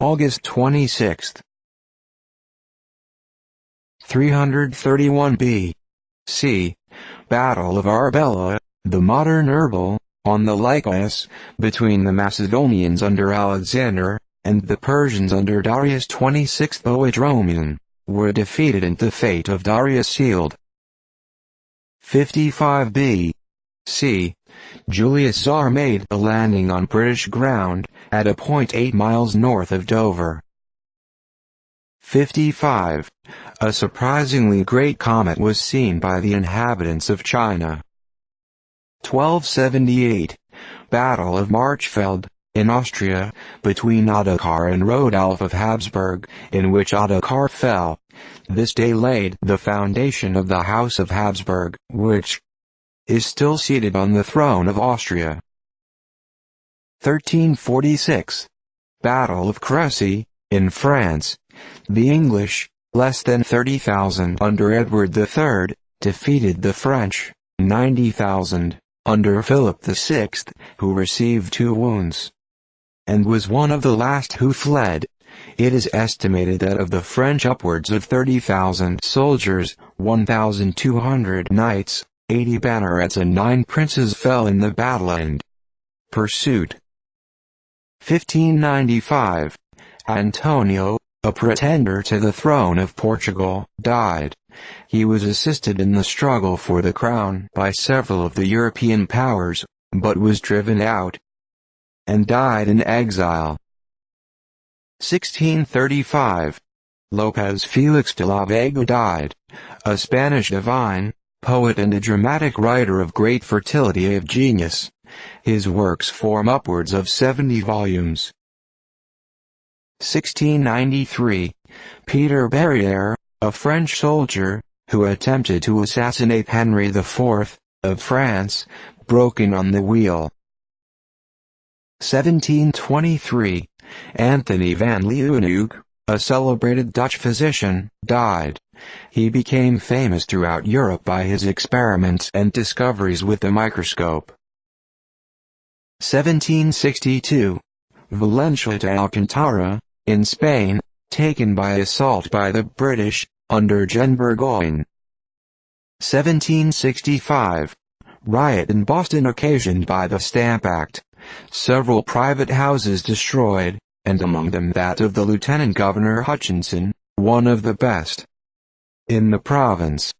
August 26. 331 B.C. Battle of Arbela, the modern Irbil, on the Lycus, between the Macedonians under Alexander, and the Persians under Darius. 26 Boedromion, were defeated and the fate of Darius sealed. 55 B.C. Julius CÃ made a landing on British ground, at a point 8 miles north of Dover. 55. A surprisingly great comet was seen by the inhabitants of China. 1278. Battle of Marchfeld, in Austria, between Ottocar and Rodolph of Hapsburg, in which Ottocar fell. This day laid the foundation of the House of Hapsburg, which is still seated on the throne of Austria. 1346. Battle of Crecy, in France. The English, less than 30,000 under Edward III, defeated the French, 90,000, under Philip VI, who received 2 wounds, and was one of the last who fled. It is estimated that of the French upwards of 30,000 soldiers, 1,200 knights, 80 bannerets and 9 princes fell in the battle and pursuit. 1595. Antonio, a pretender to the throne of Portugal, died. He was assisted in the struggle for the crown by several of the European powers, but was driven out and died in exile. 1635. Lopez Felix de la Vega died, a Spanish divine, poet and a dramatic writer of great fertility of genius. His works form upwards of 70 volumes. 1693. Peter Barrière, a French soldier, who attempted to assassinate Henry IV, of France, broken on the wheel. 1723. Anthony van Leeuwenhoek, a celebrated Dutch physician, died. He became famous throughout Europe by his experiments and discoveries with the microscope. 1762. Valencia de Alcantara, in Spain, taken by assault by the British, under Jean Burgoyne. 1765. Riot in Boston occasioned by the Stamp Act. Several private houses destroyed, and among them that of the Lieutenant Governor Hutchinson, one of the best in the province.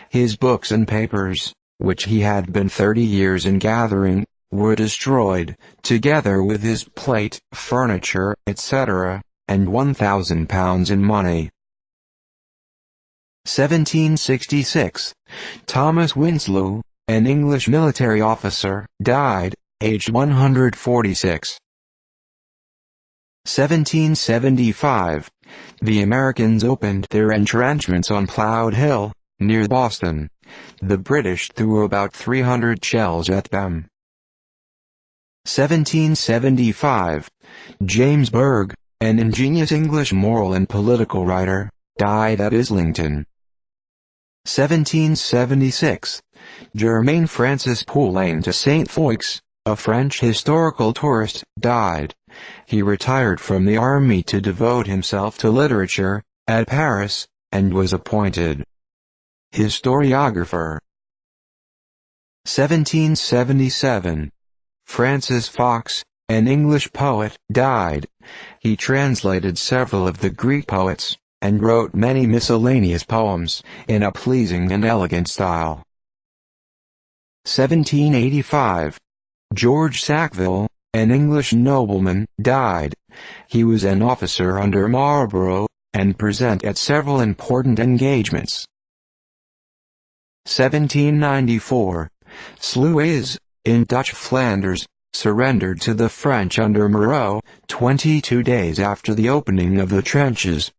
His books and papers, which he had been 30 years in gathering, were destroyed, together with his plate, furniture, etc., and £1,000 in money. 1766. Thomas Winslow, an English military officer, died, aged 146. 1775. The Americans opened their entrenchments on Plowed Hill, near Boston. The British threw about 300 shells at them. 1775. James Berg, an ingenious English moral and political writer, died at Islington. 1776. Germain Francis Poulain de Saint-Foix, a French historical tourist, died. He retired from the army to devote himself to literature, at Paris, and was appointed historiographer. 1777. Francis Fox, an English poet, died. He translated several of the Greek poets, and wrote many miscellaneous poems, in a pleasing and elegant style. 1785. George Sackville, an English nobleman, died. He was an officer under Marlborough, and present at several important engagements. 1794. Sluys, in Dutch Flanders, surrendered to the French under Moreau, 22 days after the opening of the trenches.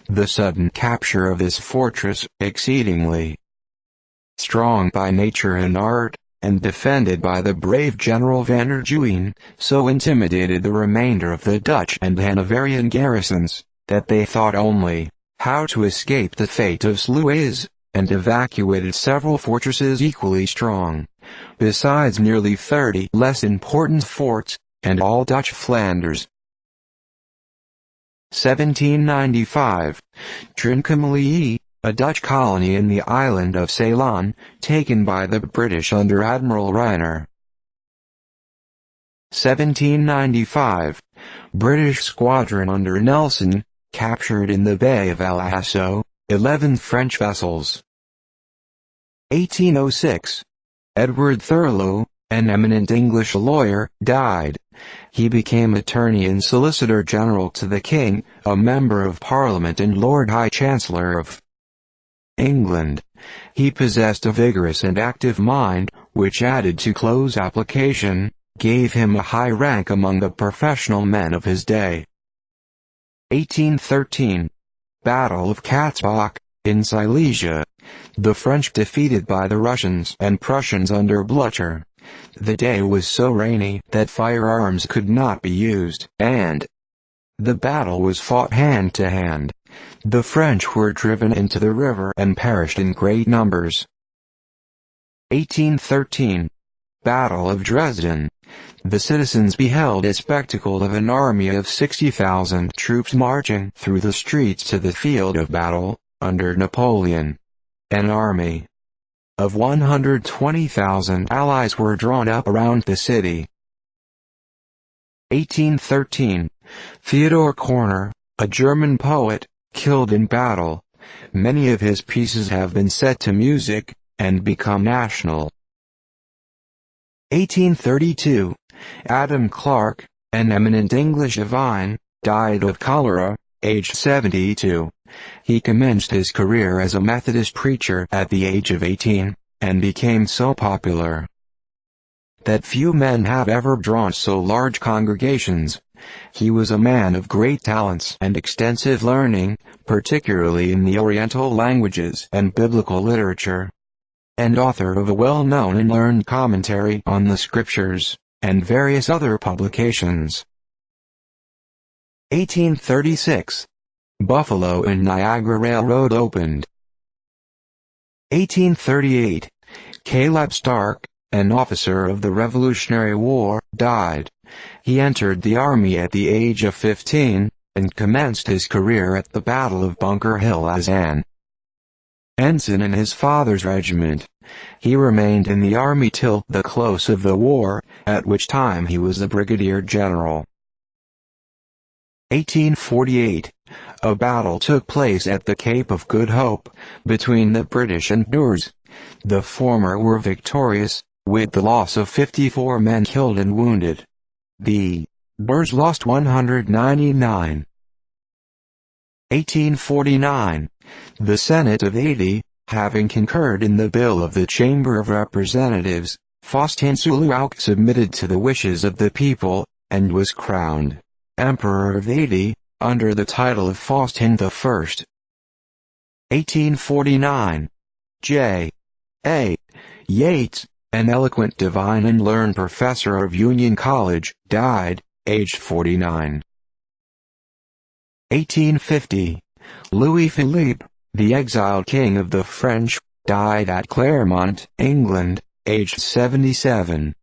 The sudden capture of this fortress, exceedingly strong by nature and art, and defended by the brave General van der Duyn, so intimidated the remainder of the Dutch and Hanoverian garrisons, that they thought only how to escape the fate of Sluys, and evacuated several fortresses equally strong, besides nearly 30 less important forts, and all Dutch Flanders. 1795. Trincomalee, a Dutch colony in the island of Ceylon, taken by the British under Admiral Reiner. 1795. British squadron under Nelson, captured in the Bay of El Aso, 11 French vessels. 1806. Edward Thurlow, an eminent English lawyer, died. He became Attorney and Solicitor General to the King, a Member of Parliament and Lord High Chancellor of England. He possessed a vigorous and active mind, which added to close application, gave him a high rank among the professional men of his day. 1813. Battle of Katzbach, in Silesia. The French defeated by the Russians and Prussians under Blücher. The day was so rainy that firearms could not be used, and the battle was fought hand to hand. The French were driven into the river and perished in great numbers. 1813. Battle of Dresden. The citizens beheld a spectacle of an army of 60,000 troops marching through the streets to the field of battle, under Napoleon. An army of 120,000 allies were drawn up around the city. 1813. Theodor Korner, a German poet, killed in battle. Many of his pieces have been set to music, and become national. 1832. Adam Clarke, an eminent English divine, died of cholera, aged 72. He commenced his career as a Methodist preacher at the age of 18, and became so popular that few men have ever drawn so large congregations. He was a man of great talents and extensive learning, particularly in the Oriental languages and biblical literature, and author of a well-known and learned commentary on the Scriptures, and various other publications. 1836. Buffalo and Niagara Railroad opened. 1838. Caleb Stark, an officer of the Revolutionary War, died. He entered the army at the age of 15, and commenced his career at the Battle of Bunker Hill as an ensign in his father's regiment. He remained in the army till the close of the war, at which time he was a brigadier general. 1848. A battle took place at the Cape of Good Hope, between the British and Boers. The former were victorious, with the loss of 54 men killed and wounded. The Boers lost 199. 1849. The Senate of 80, having concurred in the bill of the Chamber of Representatives, Faustin Suluauk submitted to the wishes of the people, and was crowned Emperor of 80, under the title of Faustin I. 1849. J. A. Yates, an eloquent divine and learned professor of Union College, died, aged 49. 1850. Louis Philippe, the exiled king of the French, died at Claremont, England, aged 77.